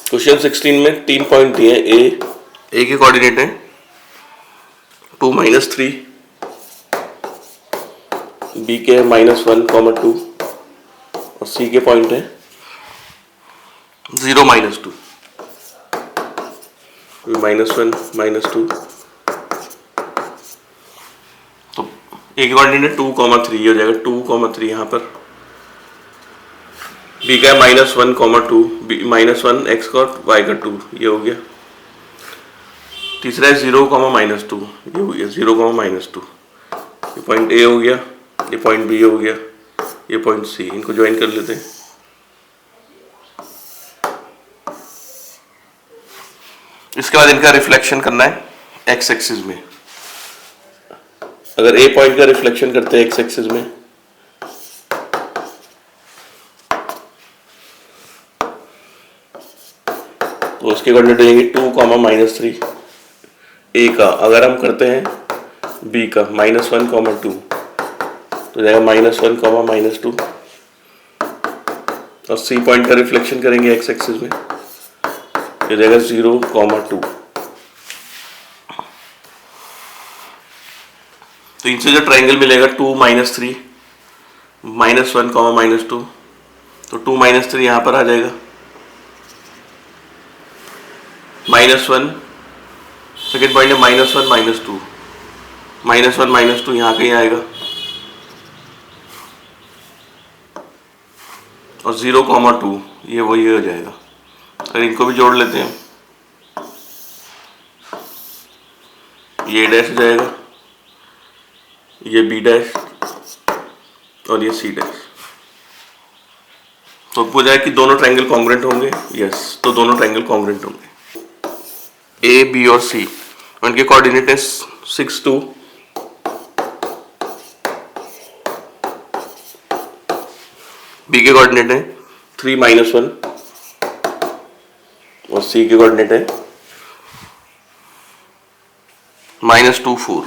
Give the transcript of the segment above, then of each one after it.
Question 16 में 3 point दिए हैं। ए के कोऑर्डिनेट है 2 -3, बी के -1, -2 और सी के पॉइंट है 0, -2, -1, -2। तो ए के कोऑर्डिनेट है 2, 3, ये हो जाएगा 2, 3 यहाँ पर। बी का है -1, -2, -1 एक्स का और वाई का 2, ये हो गया। तीसरा है 0, -2, ये हो गया 0, -2। ये पॉइंट ए हो गया, ये पॉइंट बी हो गया, ये पॉइंट सी। इनको ज्वाइन कर लेते हैं। इसके बाद इनका रिफ्लेक्शन करना है एक्स एक्सिस में। अगर ए पॉइंट का रिफ्लेक्शन करते हैं एक्स एक्सिस में, तो उसके कोऑर्डिनेट देंगे 2, -3। ए का अगर हम करते हैं बी का -1, -2, तो जाएगा -1, -2। और सी पॉइंट का रिफ्लेक्शन करेंगे एक्स एक्सिस में, ये जाएगा 0, 2। तो इनसे जो ट्रायंगल मिलेगा 2, -3, -1, -2, तो 2, -3 यहां पर आ जाएगा। -1 सेकेंड पॉइंट है -1, -2, -1, -2 यहां कहीं आएगा। और 0, 2 ये वही हो जाएगा। अगर इनको भी जोड़ लेते हैं, ये डैश हो जाएगा, ये बी डैश और ये सी डैश। तो पूछा है कि दोनों ट्रायंगल कॉन्ग्रुएंट होंगे। यस, तो दोनों ट्रायंगल कॉन्ग्रुएंट होंगे। ए, बी और सी, उनके कोऑर्डिनेट है 6, 2। बी के कोऑर्डिनेट है 3, -1 और सी के कोऑर्डिनेट है -2, 4।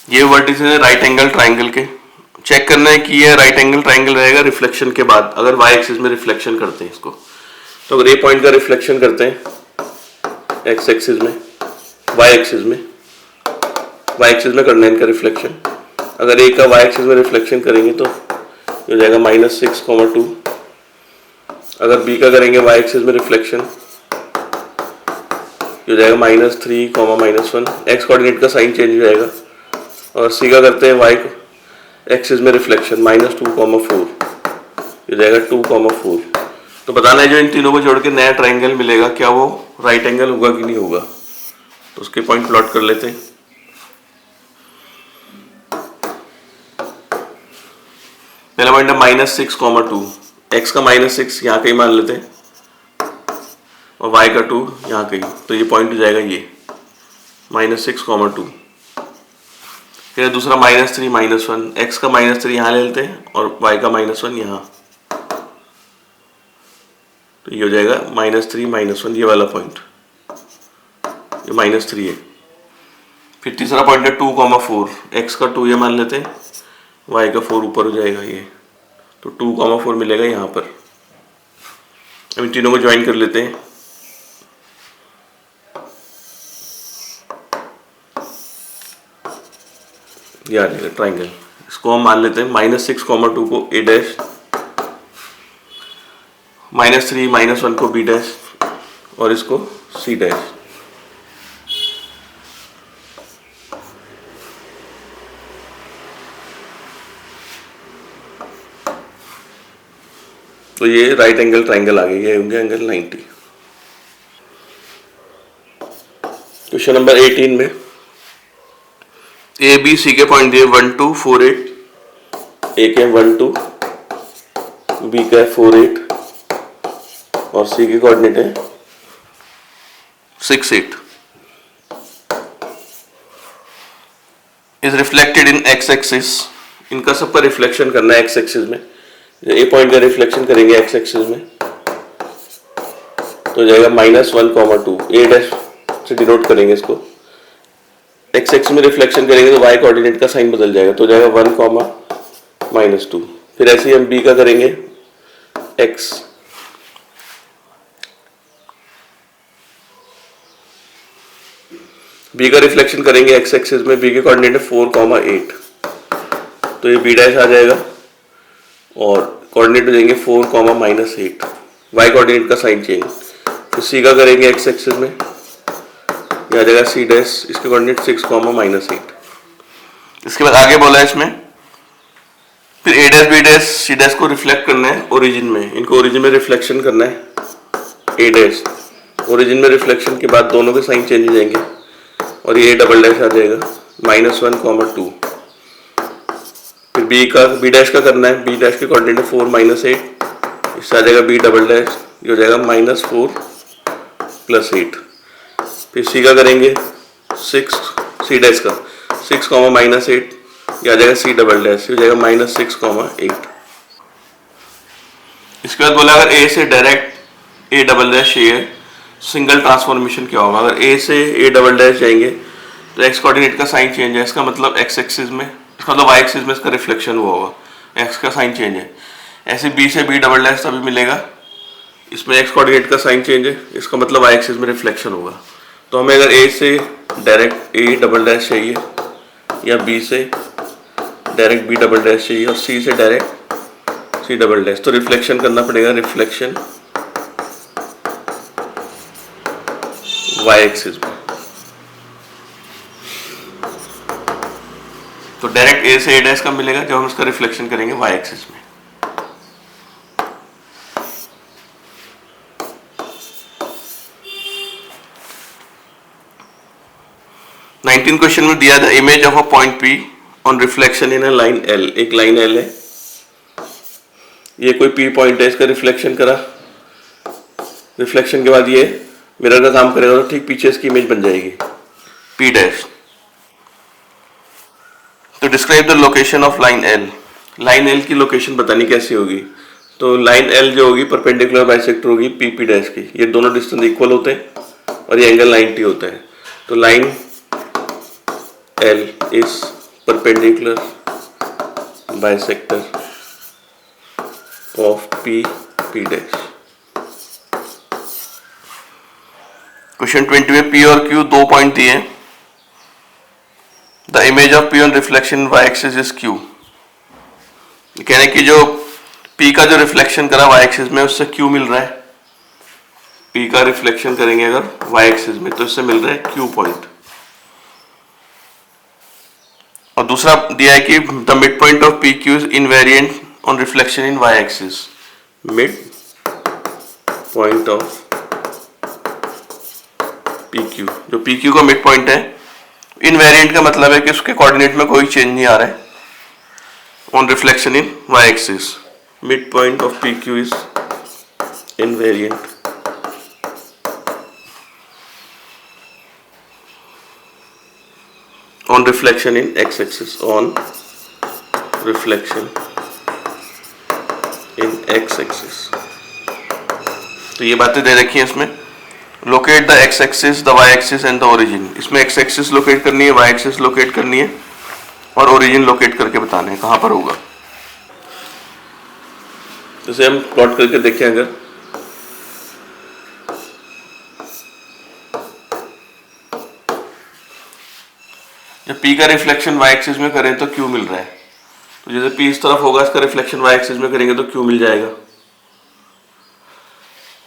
ये वर्टिसेस है राइट एंगल ट्रायंगल के। चेक करना है कि ये राइट एंगल ट्रायंगल रहेगा रिफ्लेक्शन के बाद, अगर वाई एक्सिस में रिफ्लेक्शन करते हैं इसको। तो अगर ए पॉइंट का रिफ्लेक्शन करते हैं एक्स एक्सिस में, वाई एक्सिस में करना है इनका रिफ्लेक्शन। अगर ए का वाई एक्सिस में रिफ्लेक्शन करेंगे तो ये हो जाएगा -6, 2। अगर बी का करेंगे वाई एक्सिस में रिफ्लेक्शन, ये हो जाएगा -3, -1। एक्स कोऑर्डिनेट का साइन चेंज हो जाएगा। और सी का करते हैं वाई एक्सिस में रिफ्लेक्शन, -2, 4, ये जाएगा 2, 4। तो बताना है जो इन तीनों को जोड़ के नया ट्रायंगल मिलेगा, क्या वो राइट एंगल होगा कि नहीं होगा। तो उसके पॉइंट प्लॉट कर लेते हैं। पहला पॉइंट है -6, 2। एक्स का -6 यहाँ कहीं मान लेते हैं और वाई का 2 यहाँ कहीं। तो ये पॉइंट हो जाएगा ये -6, 2। फिर दूसरा -3, -1। एक्स का -3 यहाँ ले लेते हैं और वाई का -1 यहाँ। तो ये हो जाएगा -3, -1, ये वाला पॉइंट, ये -3 है। फिर तीसरा पॉइंट है 2, 4। एक्स का 2 ये मान लेते हैं, वाई का 4 ऊपर हो जाएगा ये। तो 2, 4 मिलेगा यहाँ पर। अब इन तीनों को ज्वाइन कर लेते हैं। ये आ जाएगा ट्राइंगल। इसको हम मान लेते हैं -6, 2 को ए डैश, -3, -1 को बी डैश और इसको सी डैश। तो ये राइट एंगल ट्राइंगल आ गया, ये होंगे एंगल 90। क्वेश्चन नंबर 18 में ए बी सी के पॉइंट दिए 1, 2, 4, 8। ए के 1, 2, बी का 4, 8 और सी के कोऑर्डिनेट है 6, 8। Is reflected in x axis. इनका सबका रिफ्लेक्शन करना है एक्स एक्सिस में। ए पॉइंट का रिफ्लेक्शन करेंगे एक्स एक्सिस में तो जाएगा -1, 2। ए डैश से डिनोट करेंगे इसको। एक्स एक्सिस में रिफ्लेक्शन करेंगे तो वाई कोऑर्डिनेट का साइन बदल जाएगा, तो जाएगा 1, -2। फिर ऐसे ही हम बी का करेंगे एक्स। बी का रिफ्लेक्शन करेंगे एक्स एक्सिस में, बी के कोऑर्डिनेट है 4,8, तो ये बी डैश आ जाएगा और कोऑर्डिनेट हो जाएंगे 4,-8, वाई कोऑर्डिनेट का साइन चेंज। तो सी का करेंगे एक्स एक्सिस में, ये आ जाएगा सी डैश, इसके कोऑर्डिनेट 6,-8। इसके बाद आगे बोला है इसमें, फिर A dash B dash C dash को रिफ्लेक्ट करना है ओरिजिन में, इनको ओरिजिन में रिफ्लेक्शन करना है। ए डैश ओरिजिन में रिफ्लेक्शन के बाद दोनों के साइन चेंज हो जाएंगे और ये डबल डैश आ जाएगा -1,2। फिर बी डैश का करना है, बी डैश के कोऑर्डिनेट 4-8, इससे आ जाएगा बी डबल डैश, ये हो जाएगा -4 + 8। फिर सी का करेंगे 6, सी डैश का 6,-8, ये आ जाएगा सी डबल डैश, ये हो जाएगा -6,8। इसके बाद बोला अगर ए से डायरेक्ट ए डबल डैश ये सिंगल ट्रांसफॉर्मेशन क्या होगा। अगर ए से ए डबल डैश जाएंगे तो एक्स कोऑर्डिनेट का साइन चेंज है, इसका मतलब एक्स एक्सिस में, इसका मतलब वाई एक्सिस में इसका रिफ्लेक्शन हुआ होगा, एक्स का साइन चेंज है। ऐसे बी से बी डबल डैश तभी मिलेगा, इसमें एक्स कोऑर्डिनेट का साइन चेंज है, इसका मतलब वाई एक्सिस में रिफ्लेक्शन होगा। तो हमें अगर ए से डायरेक्ट ए डबल डैश चाहिए या बी से डायरेक्ट बी डबल डैश चाहिए और सी से डायरेक्ट सी डबल डैश, तो रिफ्लेक्शन करना पड़ेगा, रिफ्लेक्शन वाई एक्सिस में। तो डायरेक्ट ए से ए डैश का मिलेगा जब हम इसका रिफ्लेक्शन करेंगे वाई एक्सिस में। क्वेश्चन में दिया था image of a point P on reflection in a line L. एक लाइन एल है, ये कोई पी पॉइंट है, इसका रिफ्लेक्शन करा, रिफ्लेक्शन के बाद ये मिरर का काम करेगा तो ठीक पीछे इसकी इमेज बन जाएगी पी डैश। तो describe the location of line L. Line L की लोकेशन बतानी कैसी होगी। तो लाइन एल जो होगी परपेंडिकुलर बाइसेक्टर होगी पी पी डैश की, ये दोनों डिस्टेंस इक्वल होते हैं और ये एंगल 90 होता है। तो line L is perpendicular bisector of P P dash। Question 20 में P और Q दो पॉइंट दिए हैं। The image of P on reflection y axis is Q। कहने की जो P का जो रिफ्लेक्शन करा y एक्सिस में उससे Q मिल रहा है। P का रिफ्लेक्शन करेंगे अगर y एक्सिस में तो इससे मिल रहा है Q पॉइंट। और दूसरा दिया है कि the mid point of P Q is invariant on reflection in Y axis. Mid point of P Q, जो पी क्यू का मिड पॉइंट है, इनवेरिएंट का मतलब है कि उसके कोऑर्डिनेट में कोई चेंज नहीं आ रहा है on reflection in Y axis. Mid point of P Q is invariant on reflection in x axis, on reflection in x axis। तो ये बातें दे रखी हैं इसमें। Locate the x axis, the y axis and the origin. इसमें x axis locate करनी है, y axis locate करनी है और ओरिजिन लोकेट करके बताना है कहां पर होगा। जैसे हम प्लॉट करके देखें, अगर जब P का रिफ्लेक्शन y एक्सिस में करें तो Q मिल रहा है, तो जैसे P इस तरफ होगा इसका रिफ्लेक्शन y एक्सिस में करेंगे तो Q मिल जाएगा।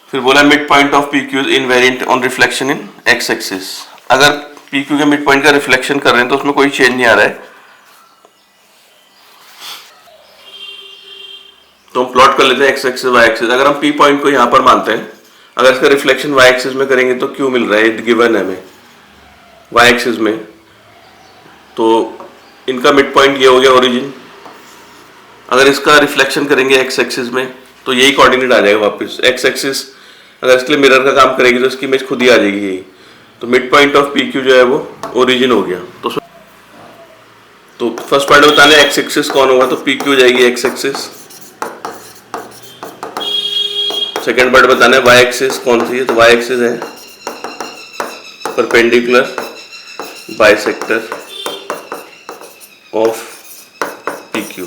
फिर बोला mid point of P Q invariant on reflection in x axis. अगर पी क्यू के मिड पॉइंट का रिफ्लेक्शन कर रहे हैं तो उसमें कोई चेंज नहीं आ रहा है, तो हम प्लॉट कर लेते हैं x एक्सिस y एक्सिस। अगर हम P पॉइंट को यहां पर मानते हैं, अगर इसका रिफ्लेक्शन y एक्सिस में करेंगे तो Q मिल रहा है, गिवन है हमें y एक्सिस में, तो इनका मिड पॉइंट ये हो गया ओरिजिन। अगर इसका रिफ्लेक्शन करेंगे x एक्सिस में तो यही कोऑर्डिनेट आ जाएगा वापस। x एक्सिस अगर इसके लिए मिरर का काम करेगी तो इसकी इमेज खुद ही आ जाएगी यही। तो mid point of P Q जो है वो ओरिजिन हो गया। तो फर्स्ट पार्ट बताना है x एक्सिस कौन होगा, तो पी क्यू जाएगी x एक्सिस। सेकेंड पार्ट बताना है y एक्सिस कौन सी है, तो y एक्सिस है perpendicular bisector of P Q.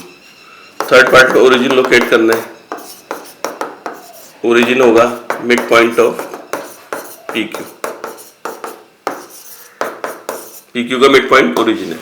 Third part में ओरिजिन लोकेट करना है, ओरिजिन होगा mid point of P Q, P Q का मिड पॉइंट ओरिजिन है।